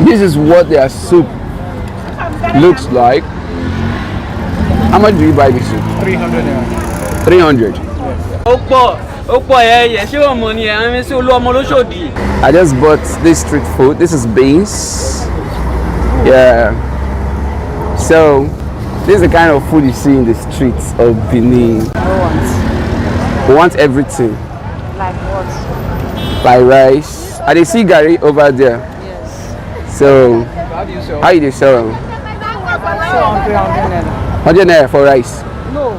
This is what their soup looks like. How much do you buy this soup? 300 naira. 300. I just bought this street food. This is beans. Yeah. So this is the kind of food you see in the streets of Benin. We want everything. Like what? Like rice. I see gari over there. Yes. So how do you sell them? 100 naira for rice. No.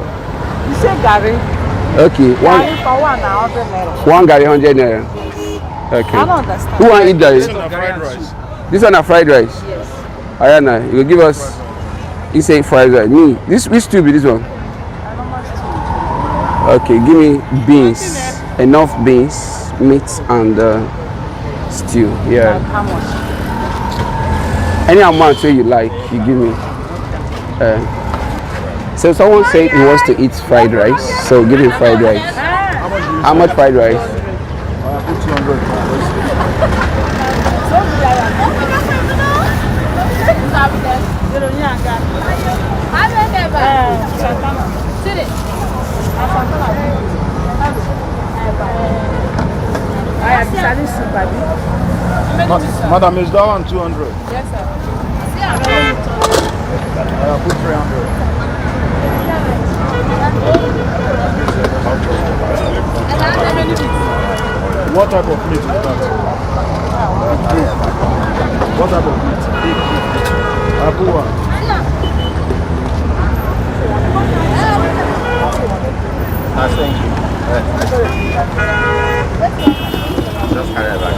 You say gari. Okay. Gari for 100 naira. One gari 100 naira. Okay. I don't understand. Who want to eat gari? This one fried rice. This one a fried rice. Yes. Ayana, you will give us. You say fried rice. Me. This which stew be this one? Okay, give me beans. Enough beans, meat, and stew. Yeah. How much? Any amount you like, you give me. So someone said he wants to eat fried rice, so give him fried rice. How much fried rice? 200. Madam, is that one 200? Yes, sir. I put 300. What type of meat is that? What type of meat? I put one. Nice, thank you. Just carry it back.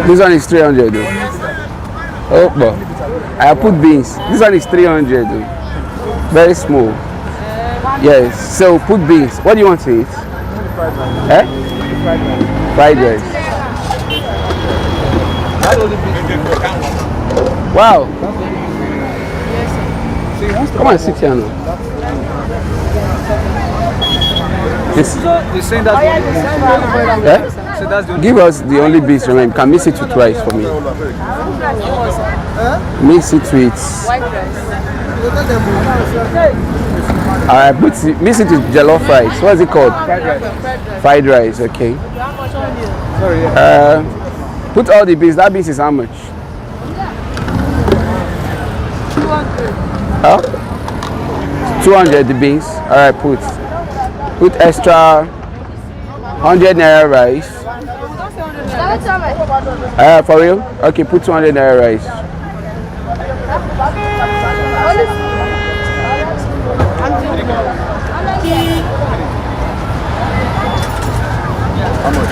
This one is 300 though. Oh, but I put beans. This one is 300 though. Very small. Yes. So put beans. What do you want to eat? Eh? Fried rice. Wow. Come on, sit here now. This. Eh? Give us the only beans remaining. Can mix it with rice for me. Mix it with. White rice. Alright, mix it with jollof rice. What is it called? Fried rice. Okay. Put all the beans. That beans is how much? 200. Huh? 200 the beans. Alright, put extra 100 naira rice. For real? Okay, put 200 naira rice. How much?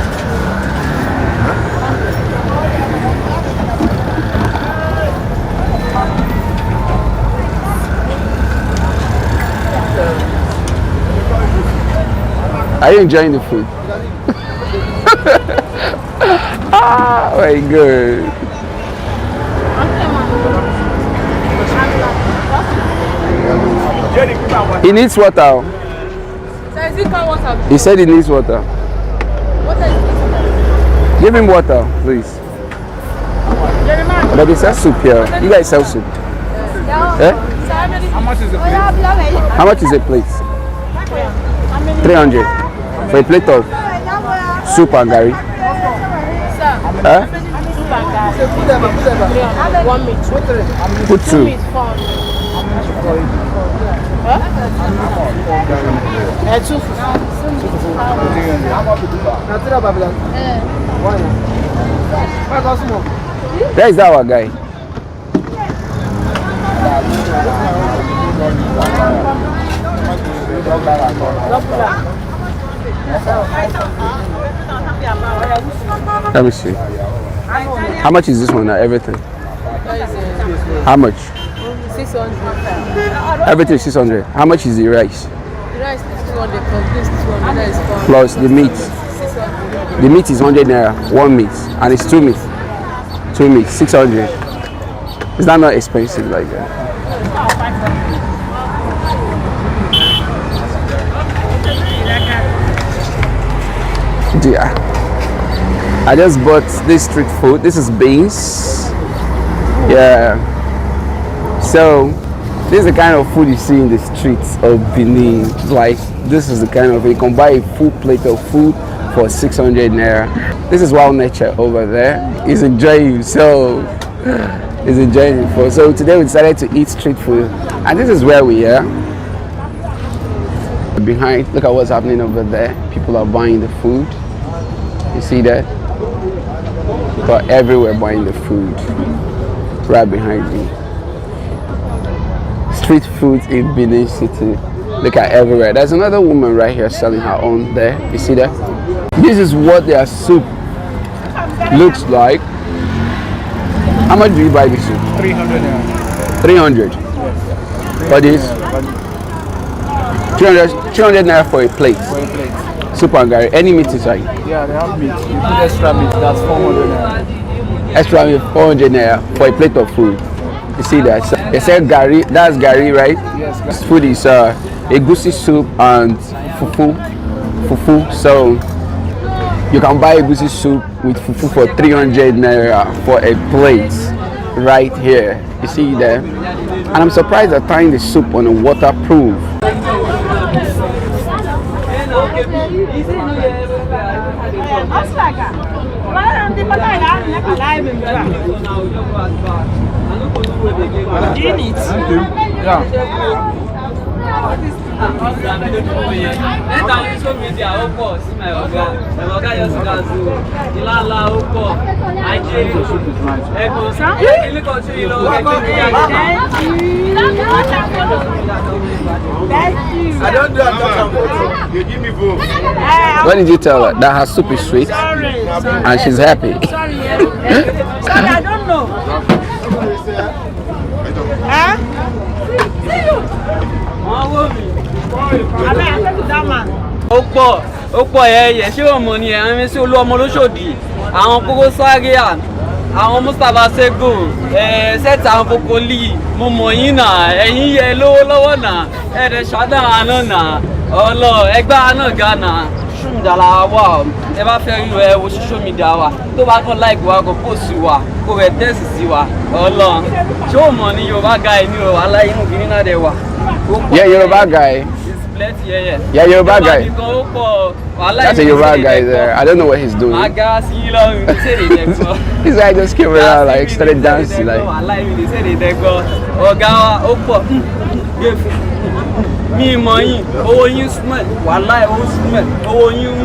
Are you enjoying the food? Ah, very good. He needs water. He said he needs water. Give him water, please. But he sells soup here. You guys sell soup. Eh? How much is the plate? How much is a plate? 300 for a plate of soup and gari. Huh? One meat. Put two. There is our guy. Let me see. How much is this one? Everything. How much? 600. Everything is 600. How much is the rice? The rice is 200 plus this 200. That is 400. Plus the meat. 600. The meat is 100 naira. One meat. And it's two meat. Two meat. 600. Is that not expensive like that? Yeah. I just bought this street food. This is beans. Yeah. So this is the kind of food you see in the streets of Benin. Like this is the kind of, you can buy a full plate of food for 600 naira. This is wild nature over there. He's enjoying, so he's enjoying it. So today we decided to eat street food, and this is where we are. Behind, look at what's happening over there. People are buying the food. You see that? But everywhere buying the food. Right behind me. Street food in Benin City. Look at everywhere. There's another woman right here selling her own there. You see that? This is what their soup looks like. How much do you buy this soup? 300 naira. 300. For this? 300 naira for a plate. For a plate. Soup and gari. Any meat inside? Yeah, they have meat. You put extra meat, that's 400 naira. Extra meat, 400 naira for a plate of food. You see that? So they said gari, that's gari, right? Yes. This food is egusi soup and fufu. So you can buy egusi soup with fufu for 300 naira for a plate right here. You see there? And I'm surprised they're tying the soup on a waterproof. Do you need? Yeah. I don't do that. You give me both. What did you tell her? That her soup is sweet and she's happy. Sorry, I don't know. Huh? ó pọ̀ ẹ̀yẹ̀ ṣé ọmọ ni ẹ̀rọ mi sí olú ọmọ lóṣòdì àwọn kókó sáríà àwọn Mustapha Sego sẹ́ẹ̀tì àwọn kókó lì mo mọ̀ yín náà ẹ̀yin yẹ lówó lọ́wọ́ náà ẹ̀ẹ́dẹ̀ ṣáádà àná náà ọlọ ẹgbẹ́ àná ga náà ṣùgbọ́n wà ẹ bá fẹ́ rí ẹ wo social media wa tó bá kàn like wa kò post wa kò rẹ̀ tẹ́sì sí wa ọlọ ṣé o mọ̀ ní Yorùbá guy ní o aláìnú kìíní náà dẹ̀ wà. Yeah, Yoruba guy. Yeah, Yoruba guy. That's a Yoruba guy there. I don't know what he's doing. This guy just came around, like, started dancing, like. Mi mọ̀ yín, owó yín smell, wàláì owó smell, owó yín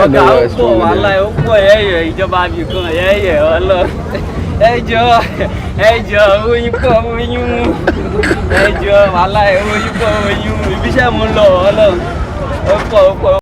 ọ̀gá ó pọ̀ wàláì ó pọ̀ ẹ̀yẹ̀ ìjọba àbíkan ẹ̀yẹ̀ ọlọ́ ẹjọ́ owó yín pọ̀ owó yín mú ẹjọ́ wàláì owó yín pọ̀ owó yín mú ibiṣẹ́ mú lọ ọlọ́ ó pọ̀.